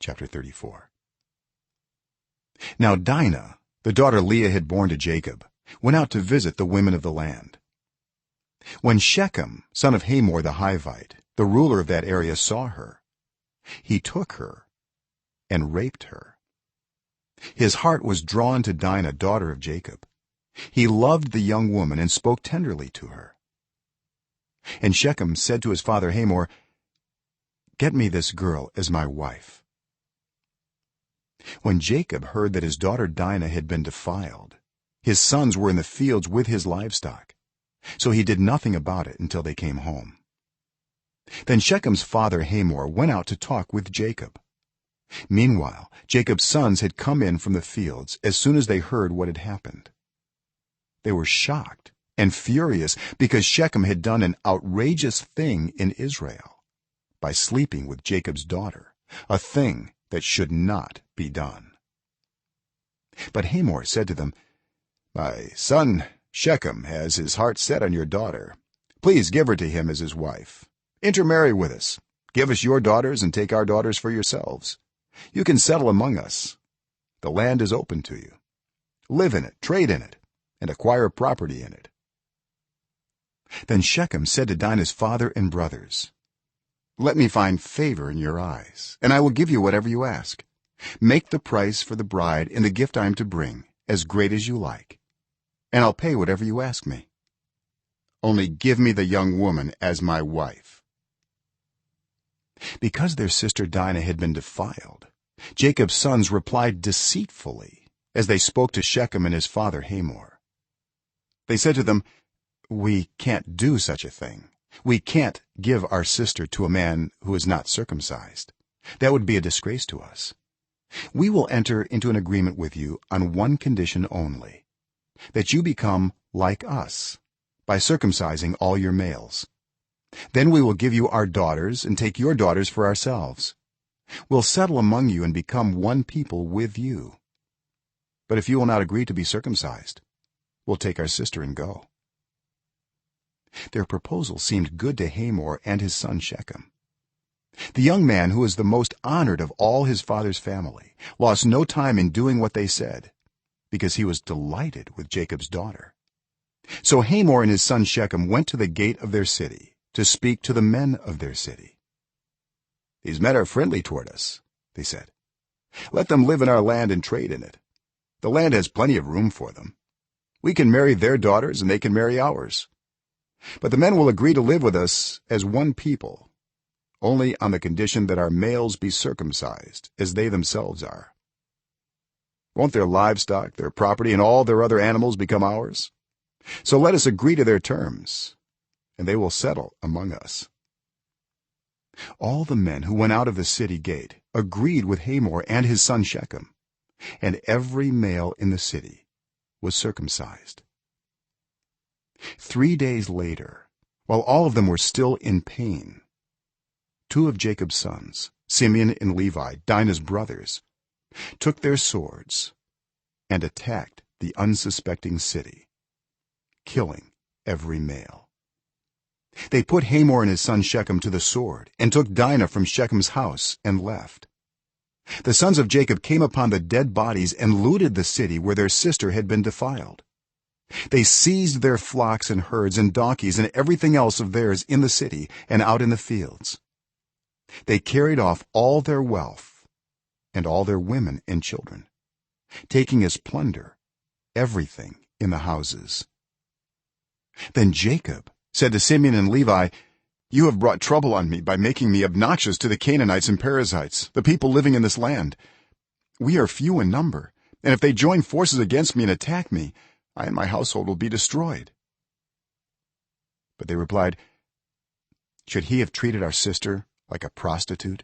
Chapter 34. Now Dinah, the daughter Leah had borne to Jacob, went out to visit the women of the land. When Shechem, son of Hamor the Hivite, the ruler of that area, saw her, he took her and raped her. His heart was drawn to Dinah, daughter of Jacob. He loved the young woman and spoke tenderly to her. And Shechem said to his father Hamor, "Get me this girl as my wife." When Jacob heard that his daughter Dinah had been defiled, his sons were in the fields with his livestock, so he did nothing about it until they came home. Then Shechem's father Hamor went out to talk with Jacob. Meanwhile Jacob's sons had come in from the fields as soon as they heard what had happened. They were shocked and furious because Shechem had done an outrageous thing in Israel by sleeping with Jacob's daughter, a thing that should not be done. But Hamor said to them, "My son Shechem has his heart set on your daughter. Please give her to him as his wife. Intermarry with us. Give us your daughters and take our daughters for yourselves. You can settle among us. The land is open to you. Live in it, trade in it, and acquire property in it." Then Shechem said to Dinah's father and brothers, "Let me find favor in your eyes, and I will give you whatever you ask. Make the price for the bride and the gift I am to bring as great as you like, and I'll pay whatever you ask me. Only give me the young woman as my wife." Because their sister Dinah had been defiled, Jacob's sons replied deceitfully as they spoke to Shechem and his father Hamor. They said to them, "We can't do such a thing. We can't give our sister to a man who is not circumcised. That would be a disgrace to us. We will enter into an agreement with you on one condition only, that you become like us by circumcising all your males. Then we will give you our daughters and take your daughters for ourselves. We'll settle among you and become one people with you. But if you will not agree to be circumcised, we'll take our sister and go." Their proposal seemed good to Hamor and his son Shechem. The young man, who was the most honored of all his father's family, lost no time in doing what they said, because he was delighted with Jacob's daughter. So Hamor and his son Shechem went to the gate of their city to speak to the men of their city. "These men are friendly toward us," they said. "Let them live in our land and trade in it. The land has plenty of room for them. We can marry their daughters and they can marry ours. But the men will agree to live with us as one people, only on the condition that our males be circumcised as they themselves are. Won't their livestock, their property, and all their other animals become ours? So let us agree to their terms, and they will settle among us." All the men who went out of the city gate agreed with Hamor and his son Shechem, and every male in the city was circumcised. 3 days later, while all of them were still in pain, 2 of Jacob's sons, Simeon and Levi, Dinah's brothers, took their swords and attacked the unsuspecting city, killing every male. They put Hamor and his son Shechem to the sword and took Dinah from Shechem's house and left. The sons of Jacob came upon the dead bodies and looted the city where their sister had been defiled. They seized their flocks and herds and donkeys and everything else of theirs in the city and out in the fields. They carried off all their wealth and all their women and children, taking as plunder everything in the houses. Then Jacob said to Simeon and Levi, "You have brought trouble on me by making me obnoxious to the Canaanites and Perizzites, the people living in this land. We are few in number, and if they join forces against me and attack me, I and my household will be destroyed." But they replied, "Should he have treated our sister like a prostitute